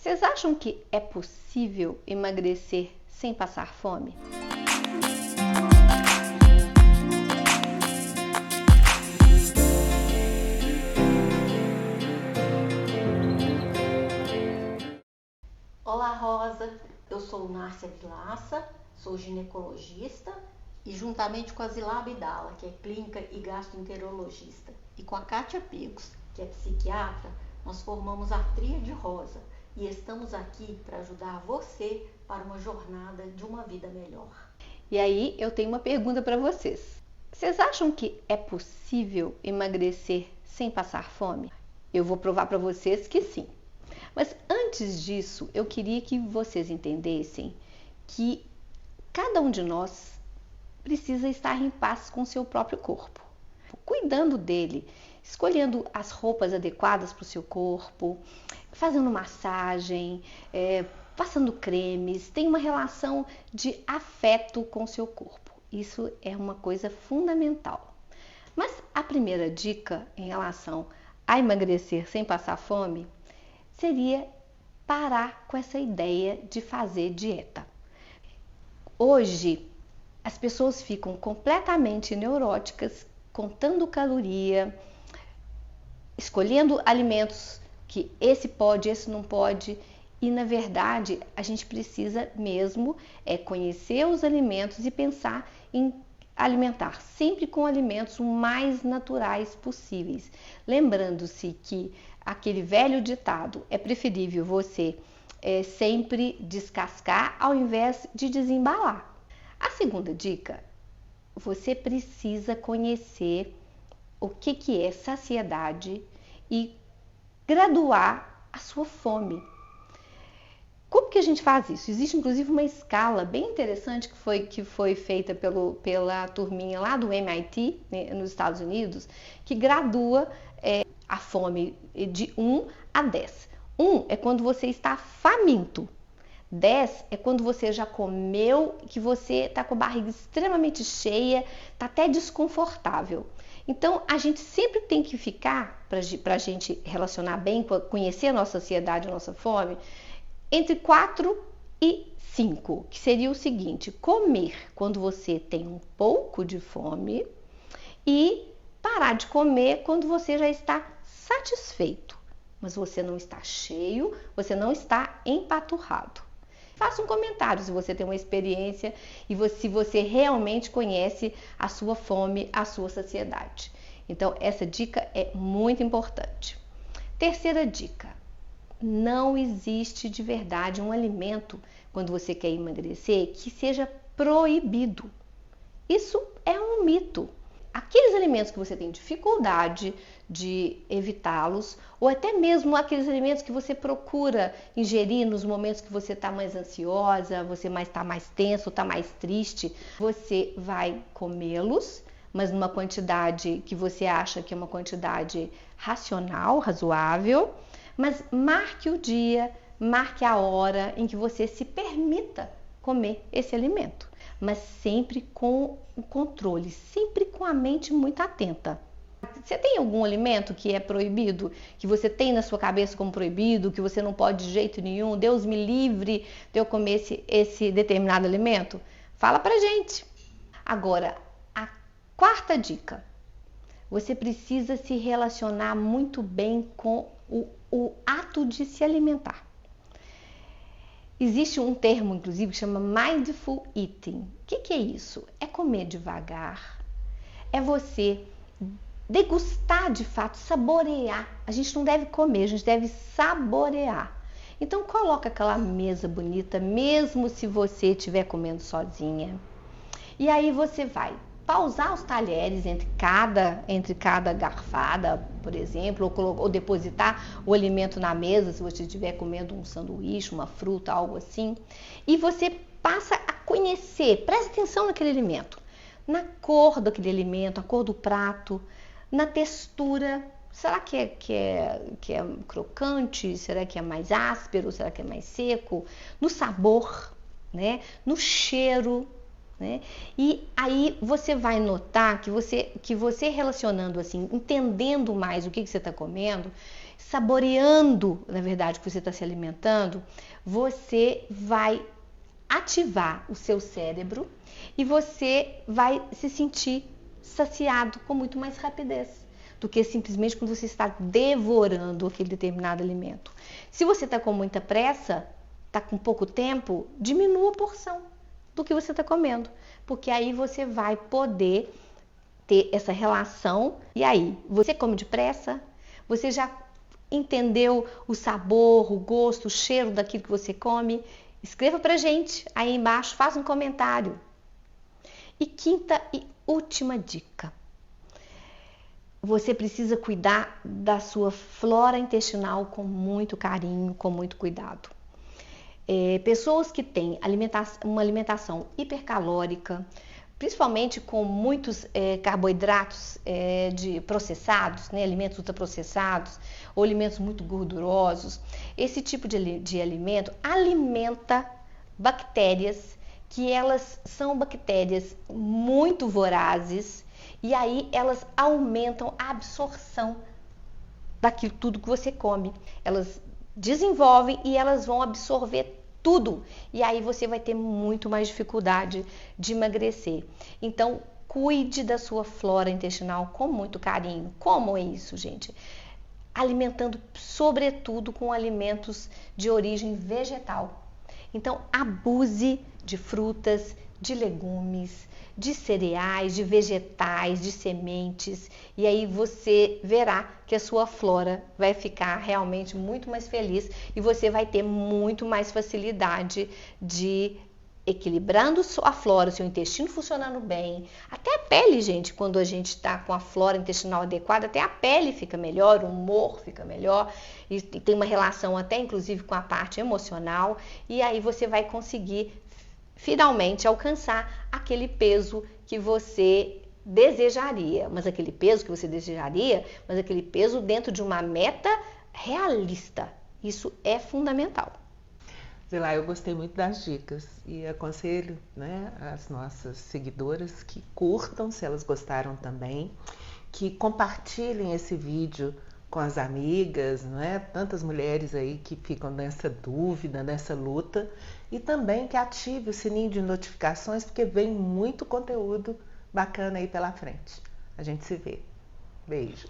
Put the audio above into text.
Vocês acham que é possível emagrecer sem passar fome? Olá, Rosa. Eu sou Márcia Vilaça, sou ginecologista e juntamente com a Zilá Abdala, que é clínica e gastroenterologista, e com a Kátia Picos, que é psiquiatra, nós formamos a Tríade Rosa e estamos aqui para ajudar você para uma jornada de uma vida melhor. E aí eu tenho uma pergunta para vocês. Vocês acham que é possível emagrecer sem passar fome? Eu vou provar para vocês que sim. Mas antes disso, eu queria que vocês entendessem que cada um de nós precisa estar em paz com o seu próprio corpo, cuidando dele, escolhendo as roupas adequadas para o seu corpo, fazendo massagem, passando cremes, tem uma relação de afeto com o seu corpo. Isso é uma coisa fundamental. Mas a primeira dica em relação a emagrecer sem passar fome seria parar com essa ideia de fazer dieta. Hoje, as pessoas ficam completamente neuróticas, contando caloria, escolhendo alimentos que esse pode, esse não pode. E, na verdade, a gente precisa mesmo conhecer os alimentos e pensar em alimentar sempre com alimentos o mais naturais possíveis. Lembrando-se que aquele velho ditado, é preferível você sempre descascar ao invés de desembalar. A segunda dica, você precisa conhecer o que é saciedade e graduar a sua fome. Como que a gente faz isso? Existe inclusive uma escala bem interessante que foi feita pela turminha lá do MIT, né, nos Estados Unidos, que gradua a fome de 1 a 10. 1 é quando você está faminto. 10 é quando você já comeu, que você está com a barriga extremamente cheia, está até desconfortável. Então, a gente sempre tem que ficar, para a gente relacionar bem, conhecer a nossa saciedade, a nossa fome, entre 4 e 5, que seria o seguinte: comer quando você tem um pouco de fome e parar de comer quando você já está satisfeito, mas você não está cheio, você não está empaturrado. Faça um comentário se você tem uma experiência e se você realmente conhece a sua fome, a sua saciedade. Então, essa dica é muito importante. Terceira dica: não existe de verdade um alimento, quando você quer emagrecer, que seja proibido. Isso é um mito. Aqueles alimentos que você tem dificuldade de evitá-los, ou até mesmo aqueles alimentos que você procura ingerir nos momentos que você está mais ansiosa, você está mais tenso, está mais triste, você vai comê-los, mas numa quantidade que você acha que é uma quantidade racional, razoável, mas marque o dia, marque a hora em que você se permita comer esse alimento, mas sempre com o controle, sempre com a mente muito atenta. Você tem algum alimento que é proibido, que você tem na sua cabeça como proibido, que você não pode de jeito nenhum? Deus me livre de eu comer esse determinado alimento? Fala pra gente. Agora, a quarta dica: você precisa se relacionar muito bem com o ato de se alimentar. Existe um termo, inclusive, que chama Mindful Eating. O que é isso? É comer devagar, é você degustar de fato, saborear. A gente não deve comer, a gente deve saborear. Então, coloca aquela mesa bonita, mesmo se você estiver comendo sozinha. E aí você vai pausar os talheres entre cada garfada, por exemplo, ou depositar o alimento na mesa, se você estiver comendo um sanduíche, uma fruta, algo assim. E você passa a conhecer, presta atenção naquele alimento, na cor daquele alimento, a cor do prato, na textura. Será que é crocante? Será que é mais áspero? Será que é mais seco? No sabor, né? No cheiro. Né? E aí você vai notar que você relacionando assim, entendendo mais o que você está comendo, saboreando, na verdade, o que você está se alimentando, você vai ativar o seu cérebro e você vai se sentir saciado com muito mais rapidez do que simplesmente quando você está devorando aquele determinado alimento. Se você está com muita pressa, está com pouco tempo, diminua a porção do que você está comendo, porque aí você vai poder ter essa relação. E aí, você come depressa? Você já entendeu o sabor, o gosto, o cheiro daquilo que você come? Escreva pra gente aí embaixo, faz um comentário. E quinta e última dica. Você precisa cuidar da sua flora intestinal com muito carinho, com muito cuidado. Pessoas que têm uma alimentação hipercalórica, principalmente com muitos carboidratos processados, né, alimentos ultraprocessados ou alimentos muito gordurosos, esse tipo de alimento alimenta bactérias que elas são bactérias muito vorazes e aí elas aumentam a absorção daquilo tudo que você come. Elas desenvolvem e elas vão absorver tudo. E aí você vai ter muito mais dificuldade de emagrecer. Então, cuide da sua flora intestinal com muito carinho. Como é isso, gente? Alimentando, sobretudo, com alimentos de origem vegetal. Então, abuse de frutas, de legumes, de cereais, de vegetais, de sementes, e aí você verá que a sua flora vai ficar realmente muito mais feliz e você vai ter muito mais facilidade de equilibrando a flora, seu intestino funcionando bem, até a pele, gente, quando a gente está com a flora intestinal adequada, até a pele fica melhor, o humor fica melhor, e tem uma relação até inclusive com a parte emocional, e aí você vai conseguir finalmente alcançar aquele peso que você desejaria, mas aquele peso dentro de uma meta realista. Isso é fundamental. Sei lá, eu gostei muito das dicas e aconselho, né, as nossas seguidoras que curtam, se elas gostaram também, que compartilhem esse vídeo com as amigas, né? Tantas mulheres aí que ficam nessa dúvida, nessa luta, e também que ative o sininho de notificações, porque vem muito conteúdo bacana aí pela frente. A gente se vê. Beijo.